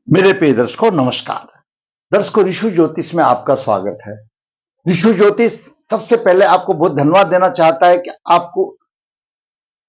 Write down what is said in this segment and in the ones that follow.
मेरे प्रिय दर्शकों नमस्कार। दर्शकों ऋषु ज्योतिष में आपका स्वागत है। ऋषु ज्योतिष सबसे पहले आपको बहुत धन्यवाद देना चाहता है कि आपको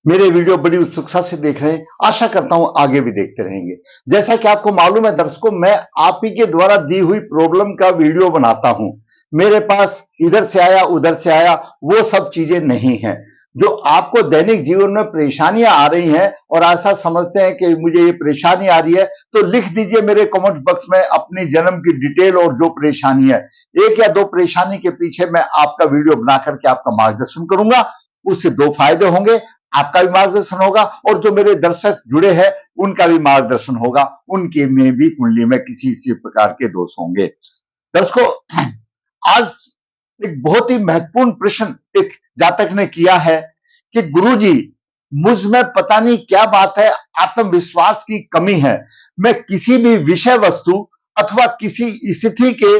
मेरे वीडियो बड़ी उत्सुकता से देख रहे हैं। आशा करता हूं आगे भी देखते रहेंगे। जैसा कि आपको मालूम है दर्शकों, मैं आप ही के द्वारा दी हुई प्रॉब्लम का वीडियो बनाता हूं। मेरे पास इधर से आया उधर से आया वो सब चीजें नहीं है। जो आपको दैनिक जीवन में परेशानियां आ रही हैं और ऐसा समझते हैं कि मुझे ये परेशानी आ रही है, तो लिख दीजिए मेरे कमेंट बॉक्स में अपनी जन्म की डिटेल और जो परेशानी है। एक या दो परेशानी के पीछे मैं आपका वीडियो बना करके आपका मार्गदर्शन करूंगा। उससे दो फायदे होंगे, आपका भी मार्गदर्शन होगा और जो मेरे दर्शक जुड़े हैं उनका भी मार्गदर्शन होगा। उनके में भी कुंडली में किसी इसी प्रकार के दोष होंगे। दर्शकों, आज एक बहुत ही महत्वपूर्ण प्रश्न एक जातक ने किया है कि गुरुजी, मुझ में पता नहीं क्या बात है, आत्मविश्वास की कमी है। मैं किसी भी विषय वस्तु अथवा किसी स्थिति के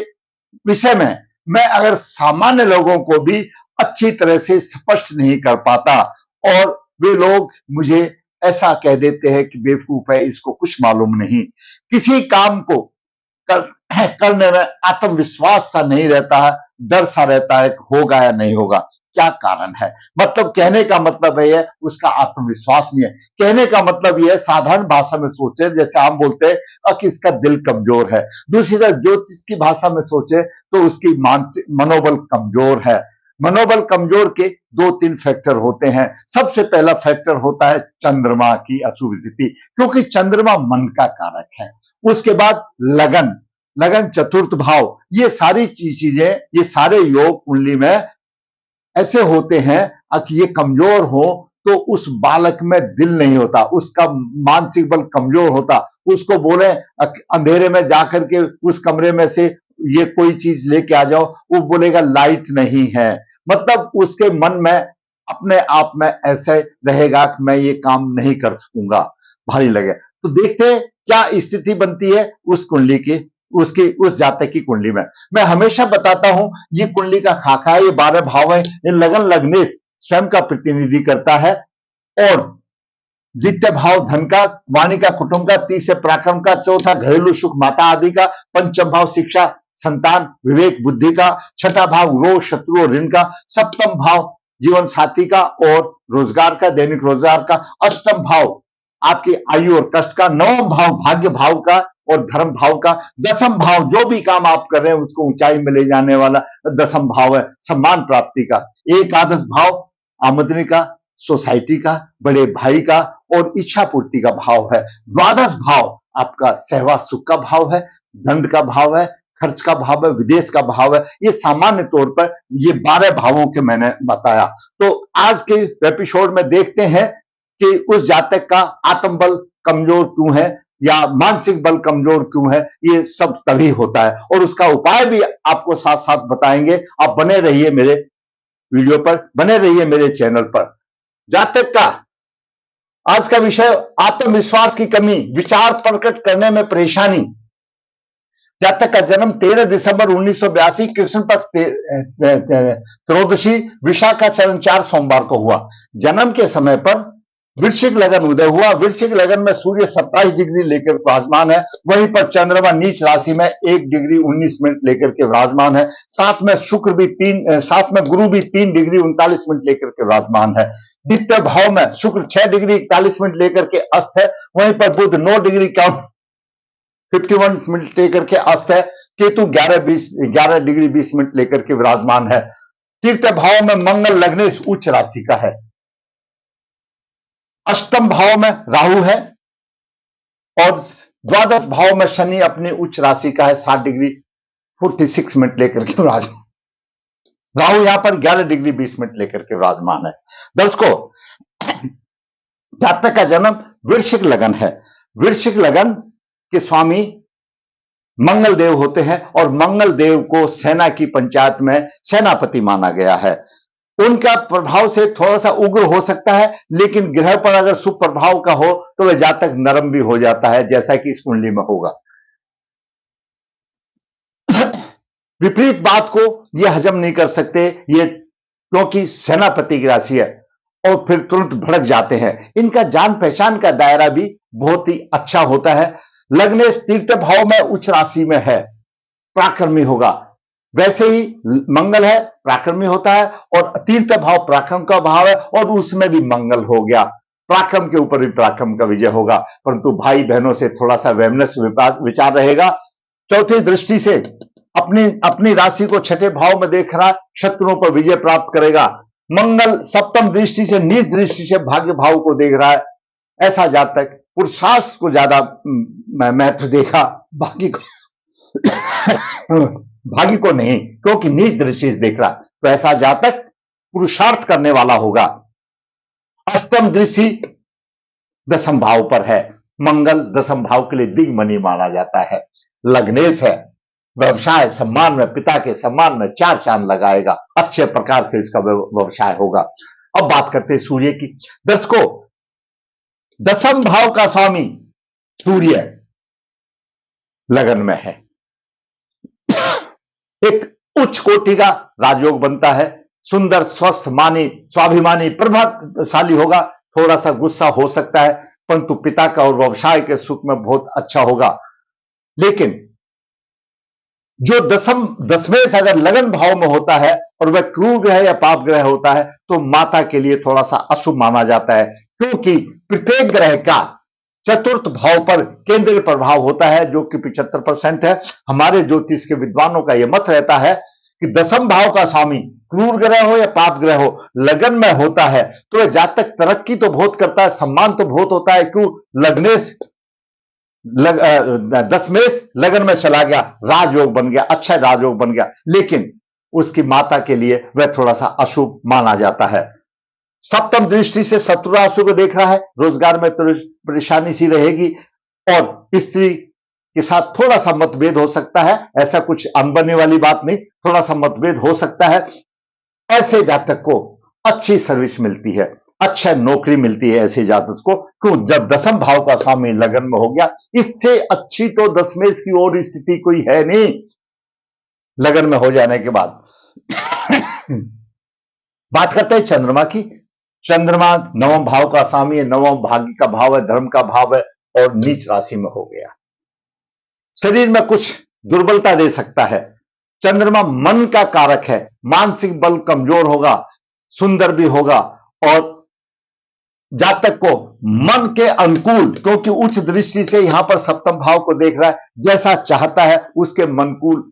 विषय में मैं अगर सामान्य लोगों को भी अच्छी तरह से स्पष्ट नहीं कर पाता और वे लोग मुझे ऐसा कह देते हैं कि बेवकूफ है, इसको कुछ मालूम नहीं। किसी काम को करने में आत्मविश्वास सा नहीं रहता है, डर सा रहता है कि होगा या नहीं होगा। क्या कारण है? मतलब कहने का मतलब है उसका आत्मविश्वास नहीं है। कहने का मतलब यह साधारण भाषा में सोचे, जैसे हम बोलते हैं कि इसका दिल कमजोर है। दूसरी तरफ ज्योतिष की भाषा में सोचे तो उसकी मानसिक मनोबल कमजोर है। मनोबल कमजोर के दो तीन फैक्टर होते हैं। सबसे पहला फैक्टर होता है चंद्रमा की अशुभ स्थिति, क्योंकि चंद्रमा मन का कारक है। उसके बाद लगन, लगन चतुर्थ भाव, ये सारी चीजें, ये सारे योग कुंडली में ऐसे होते हैं कि ये कमजोर हो तो उस बालक में दिल नहीं होता, उसका मानसिक बल कमजोर होता। उसको बोले अंधेरे में जाकर के उस कमरे में से ये कोई चीज लेके आ जाओ, वो बोलेगा लाइट नहीं है। मतलब उसके मन में अपने आप में ऐसे रहेगा कि मैं ये काम नहीं कर सकूंगा, भारी लगे। तो देखते हैं क्या स्थिति बनती है उस कुंडली की, उसकी उस जातक की कुंडली में। मैं हमेशा बताता हूं ये कुंडली का खाका है, ये 12 भाव है। ये लगन लग्नेश स्वयं का प्रतिनिधि करता है और द्वितीय भाव धन का, वाणी का, कुटुंब का, तीसरे पराक्रम का, चौथा घरेलू सुख माता आदि का, पंचम भाव शिक्षा संतान विवेक बुद्धि का, छठा भाव रोग शत्रु और ऋण का, सप्तम भाव जीवन साथी का और रोजगार का, दैनिक रोजगार का, अष्टम भाव आपकी आयु और कष्ट का, नवम भाव भाग्य भाव का और धर्म भाव का, दसम भाव जो भी काम आप कर रहे हैं उसको ऊंचाई में ले जाने वाला दसम भाव है सम्मान प्राप्ति का, एकादश भाव आमदनी का, सोसाइटी का, बड़े भाई का और इच्छा पूर्ति का भाव है। द्वादश भाव आपका सेवा सुख का भाव है, दंड का भाव है, खर्च का भाव है, विदेश का भाव है। ये सामान्य तौर पर ये 12 भावों के मैंने बताया। तो आज के एपिसोड में देखते हैं कि उस जातक का आत्मबल कमजोर क्यों है या मानसिक बल कमजोर क्यों है। ये सब तभी होता है और उसका उपाय भी आपको साथ साथ बताएंगे। आप बने रहिए मेरे वीडियो पर, बने रहिए मेरे चैनल पर। जातक का आज का विषय आत्मविश्वास की कमी, विचार प्रकट करने में परेशानी। जातक का जन्म 13 दिसंबर 1982 कृष्ण पक्ष त्रयोदशी विशाखा चरण 4 सोमवार को हुआ। जन्म के समय पर वृश्चिक लगन उदय हुआ। वृश्चिक लगन में सूर्य 27 डिग्री लेकर विराजमान है, वहीं पर चंद्रमा नीच राशि में 1 डिग्री 19 मिनट लेकर के विराजमान है। साथ में शुक्र भी साथ में गुरु भी 3 डिग्री 39 मिनट लेकर के विराजमान है। द्वितीय भाव में शुक्र 6 डिग्री 41 मिनट लेकर के अस्त है, वहीं पर बुध 9 डिग्री 51 मिनट लेकर के अस्त है। केतु 11 डिग्री 20 मिनट लेकर के विराजमान है। तृतीय भाव में मंगल लग्नेश उच्च राशि का है। अष्टम भाव में राहु है और द्वादश भाव में शनि अपनी उच्च राशि का है, 7 डिग्री 46 मिनट लेकर के विराजमान। राहु यहां पर 11 डिग्री 20 मिनट लेकर के विराजमान है। दर्शकों, जातक का जन्म वृश्चिक लगन है। वृश्चिक लगन के स्वामी मंगल देव होते हैं और मंगल देव को सेना की पंचायत में सेनापति माना गया है। उनका प्रभाव से थोड़ा सा उग्र हो सकता है, लेकिन ग्रह पर अगर शुभ प्रभाव का हो तो वह जातक नरम भी हो जाता है, जैसा कि इस कुंडली में होगा। विपरीत बात को यह हजम नहीं कर सकते ये, क्योंकि सेनापति की राशि है और फिर तुरंत भड़क जाते हैं। इनका जान पहचान का दायरा भी बहुत ही अच्छा होता है। लग्नेश तीर्थ भाव में उच्च राशि में है, पराक्रमी होगा। वैसे ही मंगल है, पराक्रमी होता है, और तीर्थ भाव पराक्रम का भाव है, और उसमें भी मंगल हो गया, पराक्रम के ऊपर भी पराक्रम का विजय होगा। परंतु भाई बहनों से थोड़ा सा वैमनस्य विचार रहेगा। चौथी दृष्टि से अपनी अपनी राशि को छठे भाव में देख रहा, शत्रुओं पर विजय प्राप्त करेगा। मंगल सप्तम दृष्टि से, नीच दृष्टि से भाग्य भाव को देख रहा है। ऐसा जातक पुरुषार्थ को ज्यादा महत्व देगा, भाग्य को नहीं, क्योंकि नीच दृष्टि से देख रहा। तो ऐसा जातक पुरुषार्थ करने वाला होगा। अष्टम दृष्टि दसम भाव पर है। मंगल दसम भाव के लिए दिग्मणि माना जाता है। लग्नेश है, व्यवसाय सम्मान में, पिता के सम्मान में चार चांद लगाएगा, अच्छे प्रकार से इसका व्यवसाय होगा। अब बात करते हैं सूर्य की। दर्शकों, दसम भाव का स्वामी सूर्य लगन में है, एक उच्च कोटि का राजयोग बनता है। सुंदर, स्वस्थ, मानी, स्वाभिमानी, प्रभावशाली होगा। थोड़ा सा गुस्सा हो सकता है, परंतु पिता का और व्यवसाय के सुख में बहुत अच्छा होगा। लेकिन जो दसमेश अगर लगन भाव में होता है और वह क्रूर ग्रह या पाप ग्रह होता है, तो माता के लिए थोड़ा सा अशुभ माना जाता है, क्योंकि प्रत्येक ग्रह का चतुर्थ भाव पर केंद्रीय प्रभाव होता है, जो कि 75% है। हमारे ज्योतिष के विद्वानों का यह मत रहता है कि दसम भाव का स्वामी क्रूर ग्रह हो या पाप ग्रह हो, लगन में होता है तो वह जातक तरक्की तो बहुत करता है, सम्मान तो बहुत होता है। क्यों? लग्नेश दसमेश लगन में चला गया, राजयोग बन गया, अच्छा राजयोग बन गया, लेकिन उसकी माता के लिए वह थोड़ा सा अशुभ माना जाता है। सप्तम दृष्टि से शत्रु राशि को देख रहा है, रोजगार में परेशानी सी रहेगी, और स्त्री के साथ थोड़ा सा मतभेद हो सकता है। ऐसा कुछ अनबने वाली बात नहीं, थोड़ा सा मतभेद हो सकता है। ऐसे जातक को अच्छी सर्विस मिलती है, अच्छा नौकरी मिलती है ऐसे जातक को। क्यों? जब दसम भाव का स्वामी लगन में हो गया, इससे अच्छी तो दसमेश की और स्थिति कोई है नहीं लगन में हो जाने के बाद। बात करते हैं चंद्रमा की। चंद्रमा नवम भाव का स्वामी है, नवम भाग्य का भाव है, धर्म का भाव है, और नीच राशि में हो गया। शरीर में कुछ दुर्बलता दे सकता है। चंद्रमा मन का कारक है, मानसिक बल कमजोर होगा, सुंदर भी होगा, और जातक को मन के अनुकूल, क्योंकि उच्च दृष्टि से यहां पर सप्तम भाव को देख रहा है, जैसा चाहता है उसके मनकूल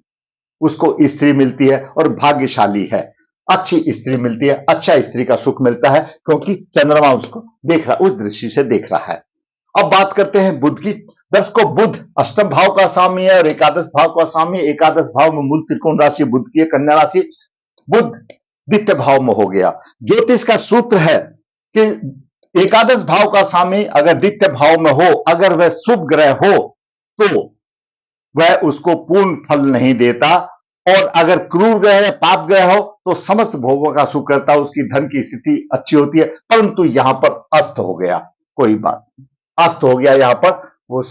उसको स्त्री मिलती है, और भाग्यशाली है, अच्छी स्त्री मिलती है, अच्छा स्त्री का सुख मिलता है, क्योंकि चंद्रमा उसको देख रहा, उस दृष्टि से देख रहा है। अब बात करते हैं बुध की। दर्शकों, बुध अष्टम भाव का स्वामी है और एकादश भाव का स्वामी। एकादश भाव में मूल त्रिकोण राशि बुध की है, कन्या राशि। बुध द्वितीय भाव में हो गया। ज्योतिष का सूत्र है कि एकादश भाव का स्वामी अगर द्वितीय भाव में हो, अगर वह शुभ ग्रह हो, तो वह उसको पूर्ण फल नहीं देता, और अगर क्रूर ग्रह या पाप ग्रह हो तो समस्त भोगों का सुख करता है, उसकी धन की स्थिति अच्छी होती है। परंतु यहां पर अस्त हो गया, कोई बात नहीं, अस्त हो गया, यहां पर वो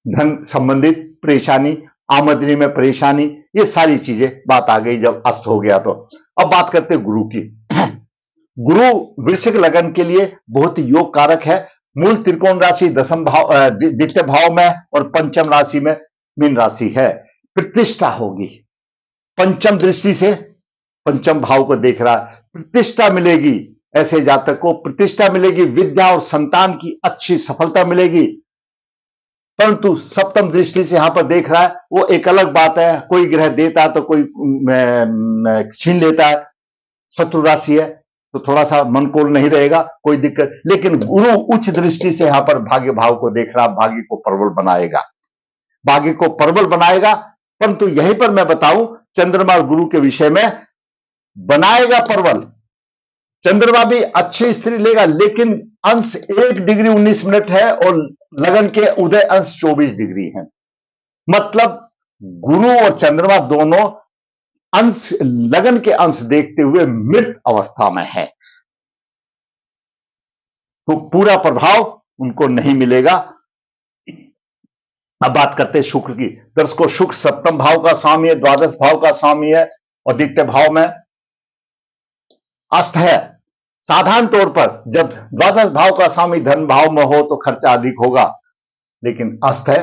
धन संबंधित परेशानी, आमदनी में परेशानी, ये सारी चीजें बात आ गई जब अस्त हो गया। तो अब बात करते हैं गुरु की। गुरु वृश्चिक लगन के लिए बहुत ही योग कारक है। मूल त्रिकोण राशि दसम भाव द्वितीय भाव में, और पंचम राशि में मीन राशि है। प्रतिष्ठा होगी, पंचम दृष्टि से पंचम भाव को देख रहा है, प्रतिष्ठा मिलेगी, ऐसे जातक को प्रतिष्ठा मिलेगी, विद्या और संतान की अच्छी सफलता मिलेगी। परंतु सप्तम दृष्टि से यहां पर देख रहा है, वो एक अलग बात है, कोई ग्रह देता है तो कोई छीन लेता है। शत्रु राशि है तो थोड़ा सा मन को नहीं रहेगा, कोई दिक्कत। लेकिन गुरु उच्च दृष्टि से यहां पर भाग्य भाव को देख रहा, भाग्य को प्रबल बनाएगा, भाग्य को प्रबल बनाएगा। परंतु यहीं पर मैं बताऊं, चंद्रमा और गुरु के विषय में, बनाएगा प्रबल। चंद्रमा भी अच्छी स्त्री लेगा, लेकिन अंश 1 डिग्री 19 मिनट है, और लगन के उदय अंश 24 डिग्री है। मतलब गुरु और चंद्रमा दोनों अंश, लगन के अंश देखते हुए मृत अवस्था में है, तो पूरा प्रभाव उनको नहीं मिलेगा। अब बात करते हैं शुक्र की। दर्शकों, शुक्र सप्तम भाव का स्वामी है, द्वादश भाव का स्वामी है, और द्वितीय भाव में अस्त है। साधारण तौर पर जब द्वादश भाव का स्वामी धन भाव में हो तो खर्चा अधिक होगा, लेकिन अस्थय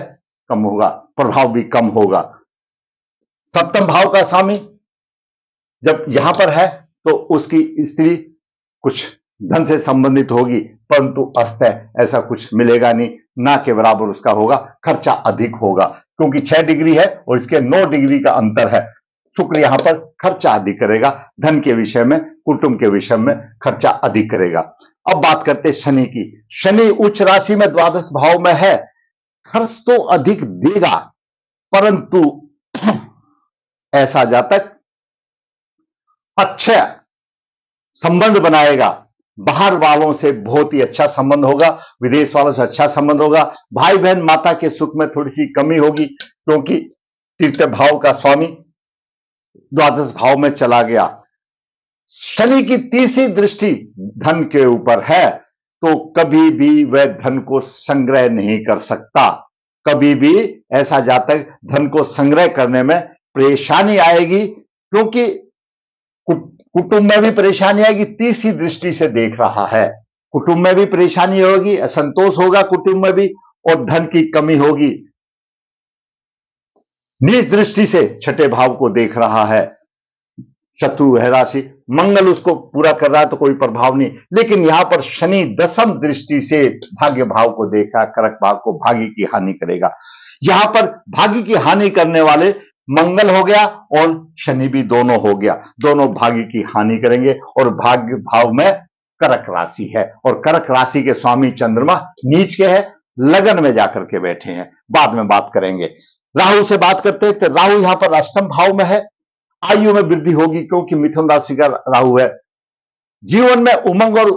कम होगा, प्रभाव भी कम होगा। सप्तम भाव का स्वामी जब यहां पर है तो उसकी स्त्री कुछ धन से संबंधित होगी, परंतु अस्थय ऐसा कुछ मिलेगा नहीं, ना के बराबर उसका होगा, खर्चा अधिक होगा, क्योंकि 6 डिग्री है और इसके 9 डिग्री का अंतर है। शुक्र यहां पर खर्चा अधिक करेगा, धन के विषय में, कुटुंब के विषय में खर्चा अधिक करेगा। अब बात करते हैं शनि की। शनि उच्च राशि में द्वादश भाव में है, खर्च तो अधिक देगा, परंतु ऐसा जातक अच्छे संबंध बनाएगा, बाहर वालों से बहुत ही अच्छा संबंध होगा, विदेश वालों से अच्छा संबंध होगा, भाई बहन माता के सुख में थोड़ी सी कमी होगी, क्योंकि तृतीय भाव का स्वामी द्वादश भाव में चला गया। शनि की तीसरी दृष्टि धन के ऊपर है, तो कभी भी वह धन को संग्रह नहीं कर सकता, कभी भी ऐसा जातक धन को संग्रह करने में परेशानी आएगी, क्योंकि कुटुंब में भी परेशानी आएगी। तीसरी दृष्टि से देख रहा है, कुटुंब में भी परेशानी होगी, असंतोष होगा कुटुंब में भी, और धन की कमी होगी। नीच दृष्टि से छठे भाव को देख रहा है, शत्रु है राशि, मंगल उसको पूरा कर रहा है तो कोई प्रभाव नहीं, लेकिन यहां पर शनि दशम दृष्टि से भाग्य भाव को देखा, करक भाव को, भाग्य की हानि करेगा। यहां पर भाग्य की हानि करने वाले मंगल हो गया और शनि भी दोनों हो गया, दोनों भाग्य की हानि करेंगे, और भाग्य भाव में करक राशि है, और करक राशि के स्वामी चंद्रमा नीच के है, लगन में जाकर के बैठे हैं, बाद में बात करेंगे। राहु से बात करते हैं, तो राहु यहां पर अष्टम भाव में है, आयु में वृद्धि होगी, क्योंकि मिथुन राशि का राहु है। जीवन में उमंग और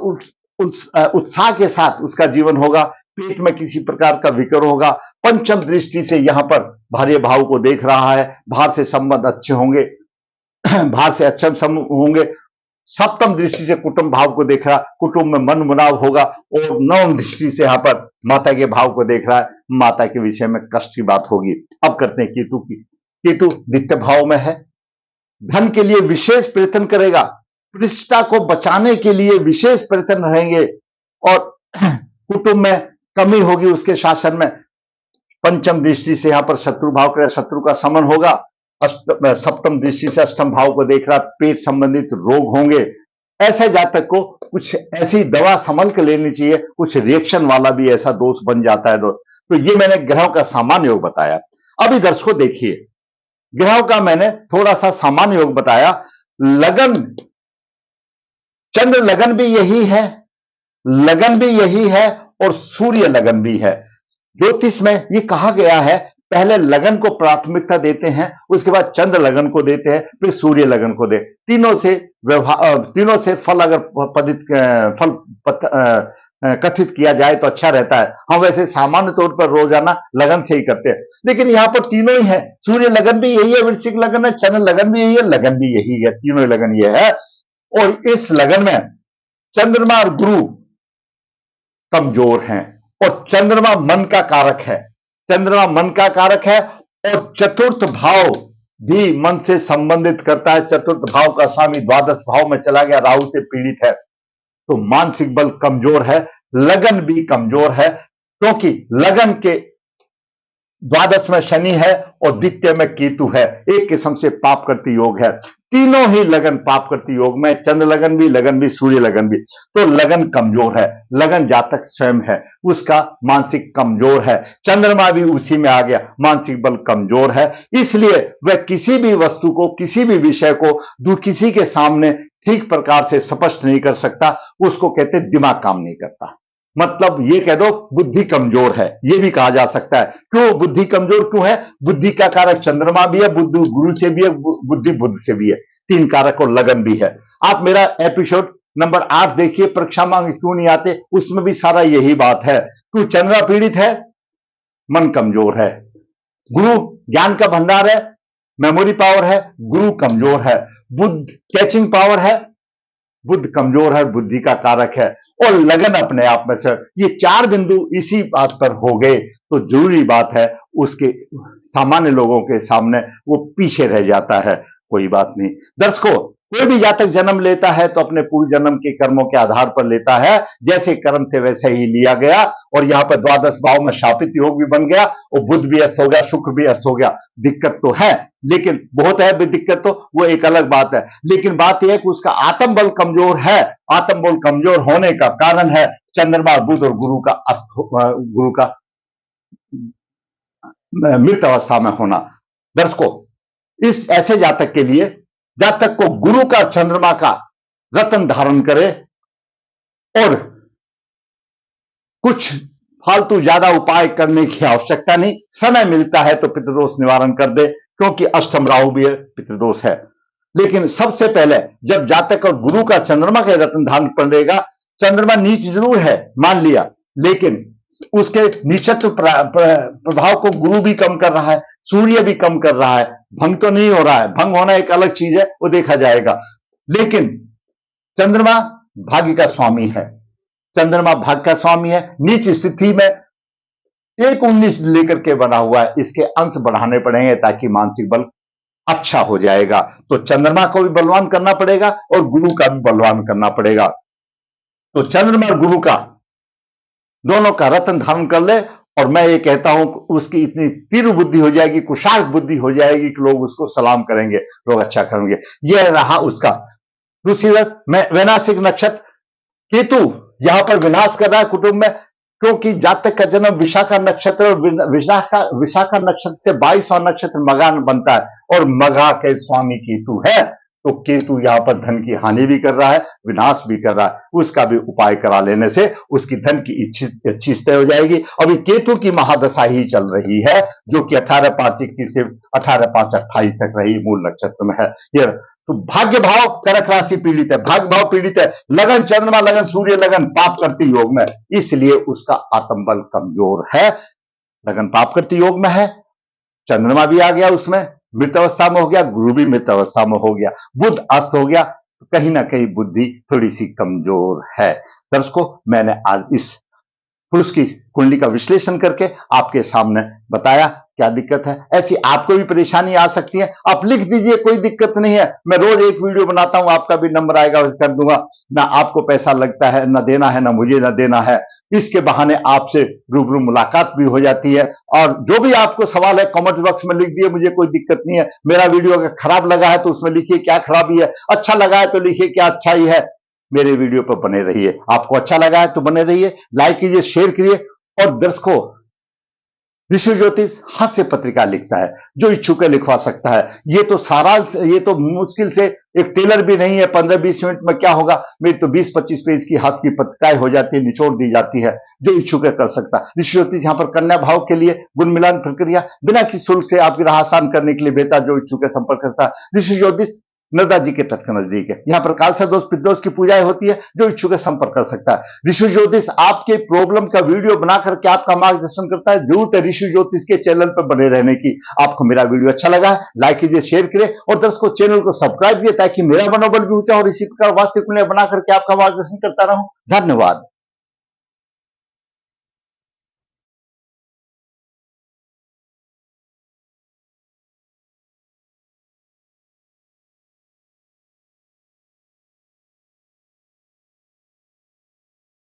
उत्साह के साथ उसका जीवन होगा, पेट में किसी प्रकार का विकार होगा। पंचम दृष्टि से यहां पर भार्य भाव को देख रहा है, बाहर से संबंध अच्छे होंगे, बाहर से अच्छे संबंध होंगे। सप्तम दृष्टि से कुटुंब भाव को देख रहा है, कुटुंब में मन मुनाव होगा, और नवम दृष्टि से यहां पर माता के भाव को देख रहा है, माता के विषय में कष्ट की बात होगी। अब करते हैं केतु की। केतु द्वितीय भाव में है, धन के लिए विशेष प्रयत्न करेगा, प्रतिष्ठा को बचाने के लिए विशेष प्रयत्न रहेंगे, और कुटुंब में कमी होगी उसके शासन में। पंचम दृष्टि से यहां पर शत्रु भाव का, शत्रु का समन होगा। सप्तम दृष्टि से अष्टम भाव को देख रहा, पेट संबंधित रोग होंगे। ऐसे जातक को कुछ ऐसी दवा संभल के लेनी चाहिए, कुछ रिएक्शन वाला भी ऐसा दोष बन जाता है। तो ये मैंने ग्रहों का सामान्य योग बताया। अभी दर्शकों देखिए, ग्रहों का मैंने थोड़ा सा सामान्य योग बताया। लगन, चंद्र लगन भी यही है, लगन भी यही है, और सूर्य लगन भी है। ज्योतिष में ये कहा गया है, पहले लगन को प्राथमिकता देते हैं, उसके बाद चंद्र लगन को देते हैं, फिर सूर्य लगन को दे। तीनों से फल अगर कथित किया जाए तो अच्छा रहता है। हम वैसे सामान्य तौर पर रोजाना लगन से ही करते हैं, लेकिन यहां पर तीनों ही है। सूर्य लगन भी यही है, वृश्चिक लगन है, चंद्र लगन भी यही है, लगन भी यही है, तीनों लगन ये है। और इस लगन में चंद्रमा और गुरु कमजोर हैं, और चंद्रमा मन का कारक है, चंद्रमा मन का कारक है, और चतुर्थ भाव भी मन से संबंधित करता है। चतुर्थ भाव का स्वामी द्वादश भाव में चला गया, राहु से पीड़ित है, तो मानसिक बल कमजोर है, लगन भी कमजोर है, क्योंकि लगन के द्वादश में शनि है और द्वितीय में केतु है। एक किस्म से पाप करती योग है, तीनों ही लगन पाप करती योग में, चंद्र लगन भी सूर्य लगन भी। तो लगन कमजोर है, लगन जातक स्वयं है, उसका मानसिक कमजोर है, चंद्रमा भी उसी में आ गया, मानसिक बल कमजोर है। इसलिए वह किसी भी वस्तु को, किसी भी विषय को किसी के सामने ठीक प्रकार से स्पष्ट नहीं कर सकता, उसको कहते दिमाग काम नहीं करता। मतलब ये कह दो बुद्धि कमजोर है, ये भी कहा जा सकता है। क्यों बुद्धि कमजोर क्यों है? बुद्धि का कारक चंद्रमा भी है, बुद्धि गुरु से भी है, बुद्धि बुध से भी है, 3 कारक और लगन भी है। आप मेरा एपिसोड नंबर 8 देखिए, परीक्षा मांग क्यों नहीं आते, उसमें भी सारा यही बात है। क्यों चंद्रमा पीड़ित है, मन कमजोर है, गुरु ज्ञान का भंडार है, मेमोरी पावर है, गुरु कमजोर है, बुध कैचिंग पावर है, बुध कमजोर है, बुद्धि का कारक है, और लगन अपने आप में से। ये 4 बिंदु इसी बात पर हो गए तो जरूरी बात है, उसके सामान्य लोगों के सामने वो पीछे रह जाता है। कोई बात नहीं दर्शकों, कोई भी जातक जन्म लेता है तो अपने पूर्व जन्म के कर्मों के आधार पर लेता है। जैसे कर्म थे वैसे ही लिया गया और यहां पर द्वादश भाव में शापित योग भी बन गया और बुध भी अस्त हो गया, शुक्र भी अस्त हो गया। दिक्कत तो है, लेकिन बहुत है भी दिक्कत, तो वो एक अलग बात है। लेकिन बात यह है कि उसका आत्म बल कमजोर है। आत्म बल कमजोर होने का कारण है चंद्रमा, बुध और गुरु का गुरु का मृत अवस्था में होना। दर्शकों, इस ऐसे जातक के लिए, जातक को गुरु का चंद्रमा का रत्न धारण करे और कुछ फालतू ज्यादा उपाय करने की आवश्यकता नहीं। समय मिलता है तो पितृदोष निवारण कर दे, क्योंकि अष्टम राहु भी है, पितृदोष है। लेकिन सबसे पहले जब जातक और गुरु का चंद्रमा का रत्न धारण पड़ेगा, चंद्रमा नीच जरूर है मान लिया, लेकिन उसके नीचत्व प्रभाव को गुरु भी कम कर रहा है, सूर्य भी कम कर रहा है। भंग तो नहीं हो रहा है, भंग होना एक अलग चीज है, वो देखा जाएगा। लेकिन चंद्रमा भाग्य का स्वामी है, चंद्रमा भाग्य का स्वामी है। नीच स्थिति में 1-19 लेकर के बना हुआ है, इसके अंश बढ़ाने पड़ेंगे ताकि मानसिक बल अच्छा हो जाएगा। तो चंद्रमा को भी बलवान करना पड़ेगा और गुरु का भी बलवान करना पड़ेगा। तो चंद्रमा और गुरु का दोनों का रत्न धारण कर ले, और मैं ये कहता हूं उसकी इतनी तीव्र बुद्धि हो जाएगी, कुशाग्र बुद्धि हो जाएगी कि लोग उसको सलाम करेंगे, लोग अच्छा करेंगे। यह रहा उसका। दूसरी बात, वैनाशिक नक्षत्र, केतु यहां पर विनाश कर रहा है कुटुंब में, क्योंकि जातक का जन्म विशाखा नक्षत्र और विशाखा नक्षत्र से 22वां नक्षत्र मघा बनता है और मघा के स्वामी केतु है। तो केतु यहां पर धन की हानि भी कर रहा है, विनाश भी कर रहा है। उसका भी उपाय करा लेने से उसकी धन की अच्छी स्थिति हो जाएगी। अभी केतु की महादशा ही चल रही है, जो कि 18/5 से 18/5-28 तक रही, मूल नक्षत्र में है। ये तो भाग्य भाव कर्क राशि पीड़ित है, भाग्य भाव पीड़ित है, लगन चंद्रमा, लगन सूर्य, लगन पाप करती योग में, इसलिए उसका आत्मबल कमजोर है। लगन पाप करती योग में है, चंद्रमा भी आ गया उसमें, मृत अवस्था में हो गया, गुरु भी मृत अवस्था में हो गया, बुध अस्त हो गया, तो कहीं ना कहीं बुद्धि थोड़ी सी कमजोर है। दर्शकों, मैंने आज इस पुरुष की कुंडली का विश्लेषण करके आपके सामने बताया क्या दिक्कत है। ऐसी आपको भी परेशानी आ सकती है, आप लिख दीजिए, कोई दिक्कत नहीं है। मैं रोज एक वीडियो बनाता हूं, आपका भी नंबर आएगा, कर दूंगा। ना आपको पैसा लगता है, ना देना है, ना मुझे ना देना है। इसके बहाने आपसे रूबरू मुलाकात भी हो जाती है। और जो भी आपको सवाल है कमेंट बॉक्स में लिख दिए, मुझे कोई दिक्कत नहीं है। मेरा वीडियो अगर खराब लगा है तो उसमें लिखिए क्या खराबी है, अच्छा लगा है तो लिखिए क्या अच्छा ही है। मेरे वीडियो पर बने रहिए, आपको अच्छा लगा है तो बने रहिए, लाइक कीजिए, शेयर करिए। और दर्शकों, ऋषि ज्योतिष हास्य पत्रिका लिखता है, जो इच्छुक है लिखवा सकता है। ये तो सारांश, ये तो मुश्किल से एक टेलर भी नहीं है, 15-20 मिनट में क्या होगा। मेरी तो 20-25 पेज की हाथ की पत्रिकाएं हो जाती है, निचोड़ दी जाती है। जो इच्छुक है कर सकता है। ऋषि ज्योतिष यहाँ पर कन्या भाव के लिए गुण मिलान प्रक्रिया बिना किसी शुल्क से आपकी राह आसान करने के लिए बेहतर, जो इच्छुक है संपर्क करता है। ऋषि ज्योतिष नर्मदा जी के तट के नजदीक है। यहाँ पर काल सर्प दोष, पितृदोष की पूजाएं होती है, जो इच्छुक है संपर्क कर सकता है। ऋषि ज्योतिष आपके प्रॉब्लम का वीडियो बना करके आपका मार्गदर्शन करता है। जरूरत है ऋषि ज्योतिष के चैनल पर बने रहने की। आपको मेरा वीडियो अच्छा लगा है, लाइक कीजिए, शेयर करिए और दर्शकों चैनल को सब्सक्राइब कीजिए, ताकि मेरा मनोबल भी ऊंचा और इसी प्रकार वास्तविक बना करके आपका मार्गदर्शन करता रहूं। धन्यवाद।